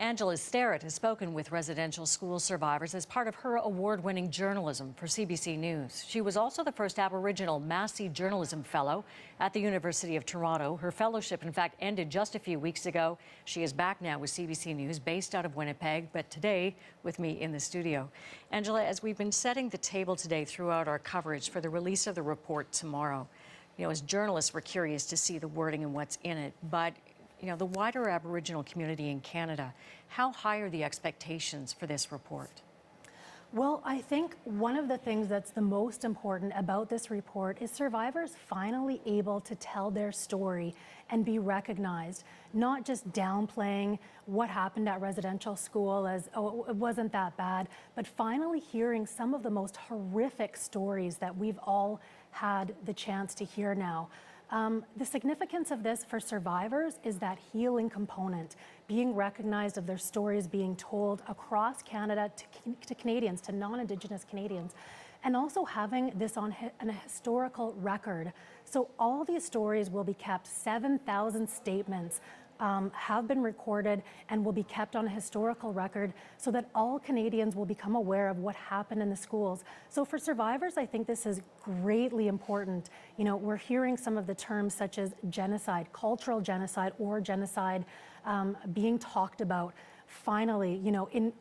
Angela Starrett has spoken with residential school survivors as part of her award-winning journalism for CBC News. She was also the first Aboriginal Massey Journalism Fellow at the University of Toronto. Her fellowship, in fact, ended just a few weeks ago. She is back now with CBC News, based out of Winnipeg, but today with me in the studio. Angela, as we've been setting the table today throughout our coverage for the release of the report tomorrow, as journalists, we're curious to see the wording and what's in it, but the wider Aboriginal community in Canada, how high are the expectations for this report? Well, I think one of the things that's the most important about this report is survivors finally able to tell their story and be recognized, not just downplaying what happened at residential school as, oh, it wasn't that bad, but finally hearing some of the most horrific stories that we've all had the chance to hear now. The significance of this for survivors is that healing component, being recognized of their stories being told across Canada to Canadians, to non-Indigenous Canadians, and also having this on a historical record. So all these stories will be kept. 7,000 statements have been recorded and will be kept on a historical record so that all Canadians will become aware of what happened in the schools. So for survivors, I think this is greatly important. We're hearing some of the terms such as genocide, cultural genocide, or genocide being talked about. Finally,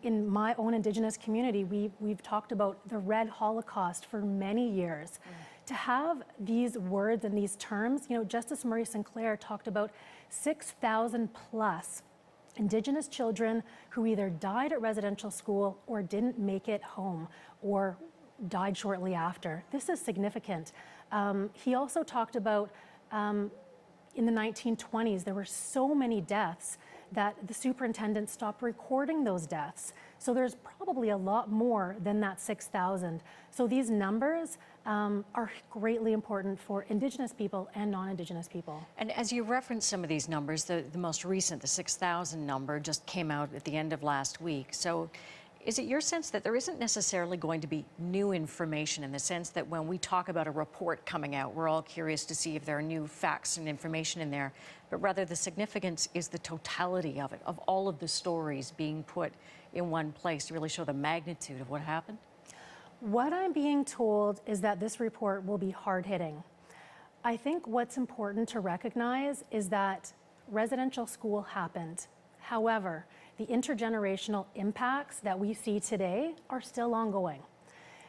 in my own Indigenous community, we've talked about the Red Holocaust for many years. To have these words and these terms, Justice Murray Sinclair talked about 6,000 plus Indigenous children who either died at residential school or didn't make it home or died shortly after. This is significant. He also talked about in the 1920s, there were so many deaths that the superintendent stopped recording those deaths. So there's probably a lot more than that 6,000. So these numbers are greatly important for Indigenous people and non-Indigenous people. And as you referenced some of these numbers, the most recent, the 6,000 number, just came out at the end of last week. So is it your sense that there isn't necessarily going to be new information, in the sense that when we talk about a report coming out, we're all curious to see if there are new facts and information in there, but rather the significance is the totality of it, of all of the stories being put in one place to really show the magnitude of what happened? What I'm being told is that this report will be hard-hitting. I think what's important to recognize is that residential school happened. However, the intergenerational impacts that we see today are still ongoing.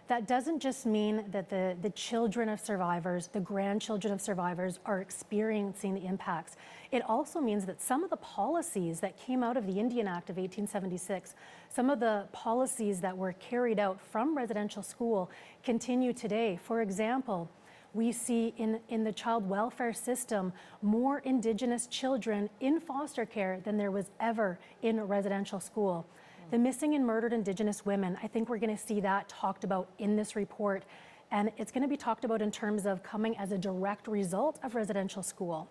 That doesn't just mean that the children of survivors, the grandchildren of survivors are experiencing the impacts. It also means that some of the policies that came out of the Indian Act of 1876, some of the policies that were carried out from residential school continue today. For example, we see in the child welfare system more Indigenous children in foster care than there was ever in a residential school. The missing and murdered Indigenous women, I think we're going to see that talked about in this report. And it's going to be talked about in terms of coming as a direct result of residential school.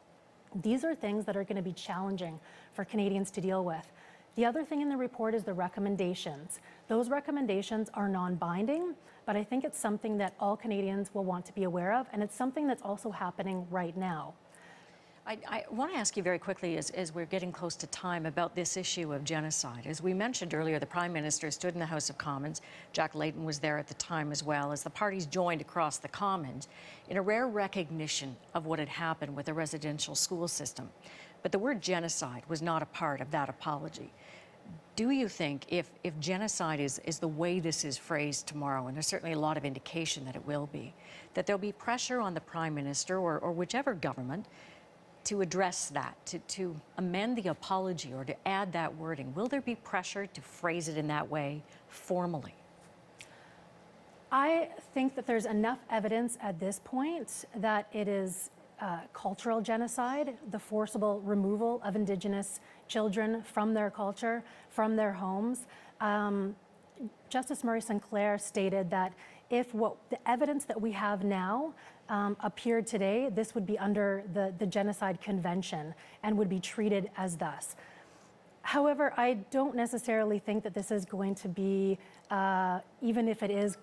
These are things that are going to be challenging for Canadians to deal with. The other thing in the report is the recommendations. Those recommendations are non-binding, but I think it's something that all Canadians will want to be aware of, and it's something that's also happening right now. I want to ask you very quickly, as we're getting close to time, about this issue of genocide. As we mentioned earlier, the Prime Minister stood in the House of Commons. Jack Layton was there at the time as well, as the parties joined across the Commons in a rare recognition of what had happened with the residential school system. But the word genocide was not a part of that apology. Do you think if genocide is the way this is phrased tomorrow, and there's certainly a lot of indication that it will be, that there'll be pressure on the Prime Minister or whichever government to address that, to amend the apology or to add that wording? Will there be pressure to phrase it in that way formally? I think that there's enough evidence at this point that it is cultural genocide, the forcible removal of Indigenous children from their culture, from their homes. Justice Murray Sinclair stated that if the evidence that we have now appeared today, this would be under the Genocide Convention and would be treated as thus. However, I don't necessarily think that this is going to be, even if it is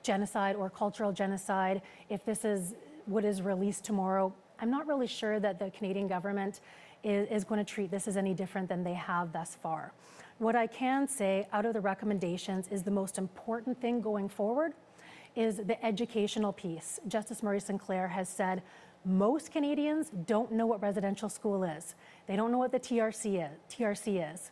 genocide or cultural genocide, if this is what is released tomorrow, I'm not really sure that the Canadian government is going to treat this as any different than they have thus far. What I can say out of the recommendations is the most important thing going forward is the educational piece. Justice Murray Sinclair has said most Canadians don't know what residential school is. They don't know what the TRC is.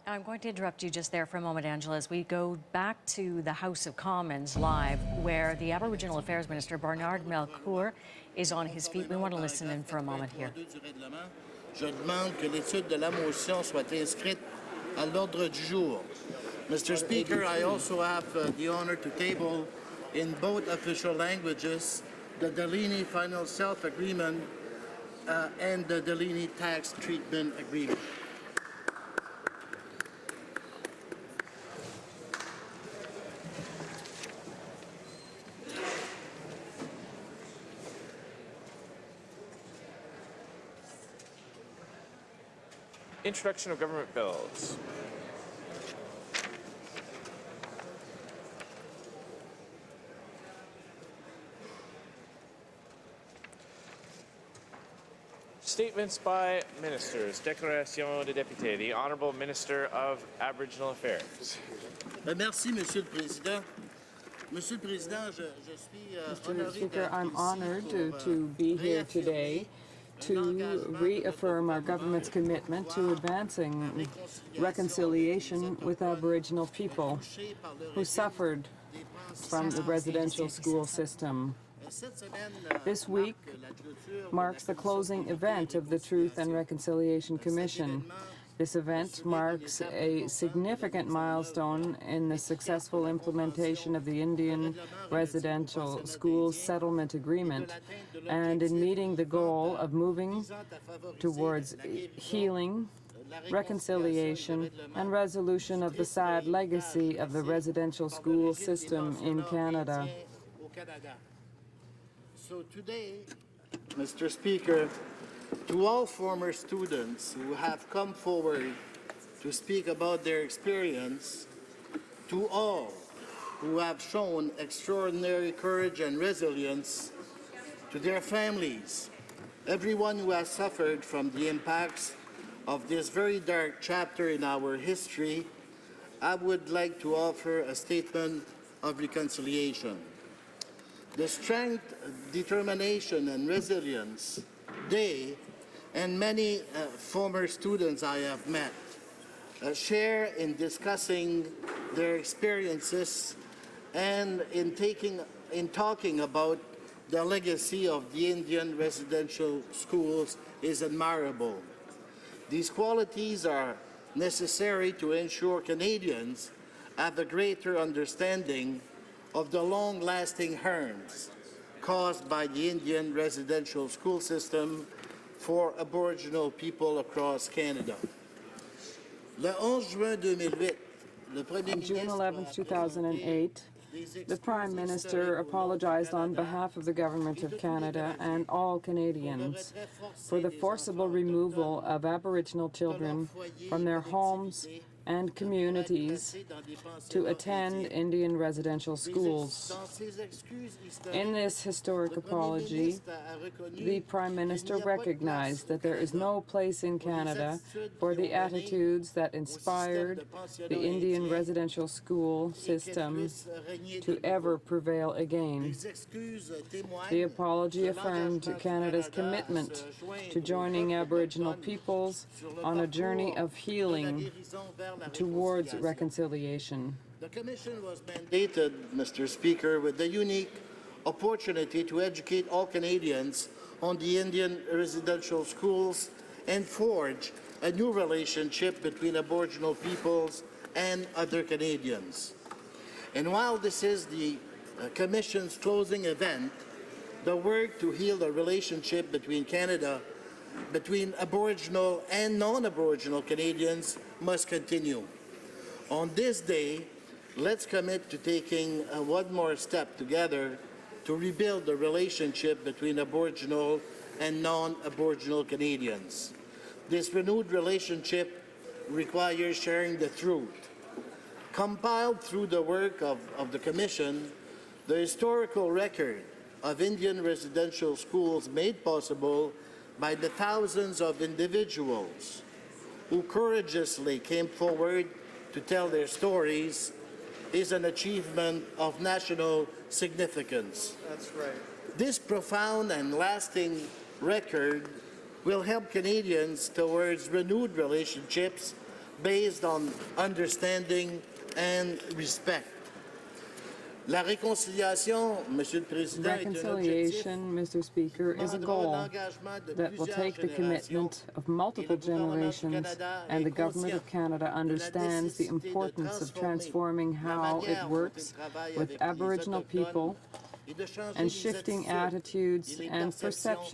I'm going to interrupt you just there for a moment, Angela, as we go back to the House of Commons live, where the Aboriginal Affairs Minister, Bernard Melcourt, is on his feet. We want to listen in for a moment here. Je demande que l'étude de la motion soit inscrite à l'ordre du jour. Mr. Speaker, I also have the honor to table in both official languages the Delaney Final Self-Agreement and the Delaney Tax Treatment Agreement. Introduction of government bills. Statements by ministers. Déclaration de député. The Honourable Minister of Aboriginal Affairs. Merci, Monsieur le Président. Monsieur le Président, je suis Mr. Speaker, I'm honored to be here today to reaffirm our government's commitment to advancing reconciliation with Aboriginal people who suffered from the residential school system. This week marks the closing event of the Truth and Reconciliation Commission. This event marks a significant milestone in the successful implementation of the Indian Residential Schools Settlement Agreement and in meeting the goal of moving towards healing, reconciliation, and resolution of the sad legacy of the residential school system in Canada. So today, Mr. Speaker, to all former students who have come forward to speak about their experience, to all who have shown extraordinary courage and resilience, to their families, everyone who has suffered from the impacts of this very dark chapter in our history, I would like to offer a statement of reconciliation. The strength, determination, and resilience they and many former students I have met share in discussing their experiences and in talking about the legacy of the Indian residential schools is admirable. These qualities are necessary to ensure Canadians have a greater understanding of the long-lasting harms caused by the Indian residential school system for Aboriginal people across Canada. Le 11 juin 2008, le Premier On June ministre 11, 2008, the Prime Minister apologized on behalf of the Government of Canada and all Canadians for the forcible removal of Aboriginal children from their homes and communities to attend Indian residential schools. In this historic apology, the Prime Minister recognized that there is no place in Canada for the attitudes that inspired the Indian residential school system to ever prevail again. The apology affirmed Canada's commitment to joining Aboriginal peoples on a journey of healing towards reconciliation. The Commission was mandated, Mr. Speaker, with the unique opportunity to educate all Canadians on the Indian residential schools and forge a new relationship between Aboriginal peoples and other Canadians. And while this is the Commission's closing event, the work to heal the relationship between Aboriginal and non-Aboriginal Canadians must continue. On this day, let's commit to taking one more step together to rebuild the relationship between Aboriginal and non-Aboriginal Canadians. This renewed relationship requires sharing the truth. Compiled through the work of the Commission, the historical record of Indian residential schools made possible by the thousands of individuals who courageously came forward to tell their stories is an achievement of national significance. That's right. This profound and lasting record will help Canadians towards renewed relationships based on understanding and respect. La réconciliation, Monsieur le Président, est un objectif Reconciliation, Mr. Speaker, is a goal that will take the commitment of multiple generations, and the Government of Canada understands the importance of transforming how it works with Aboriginal people and shifting attitudes and perceptions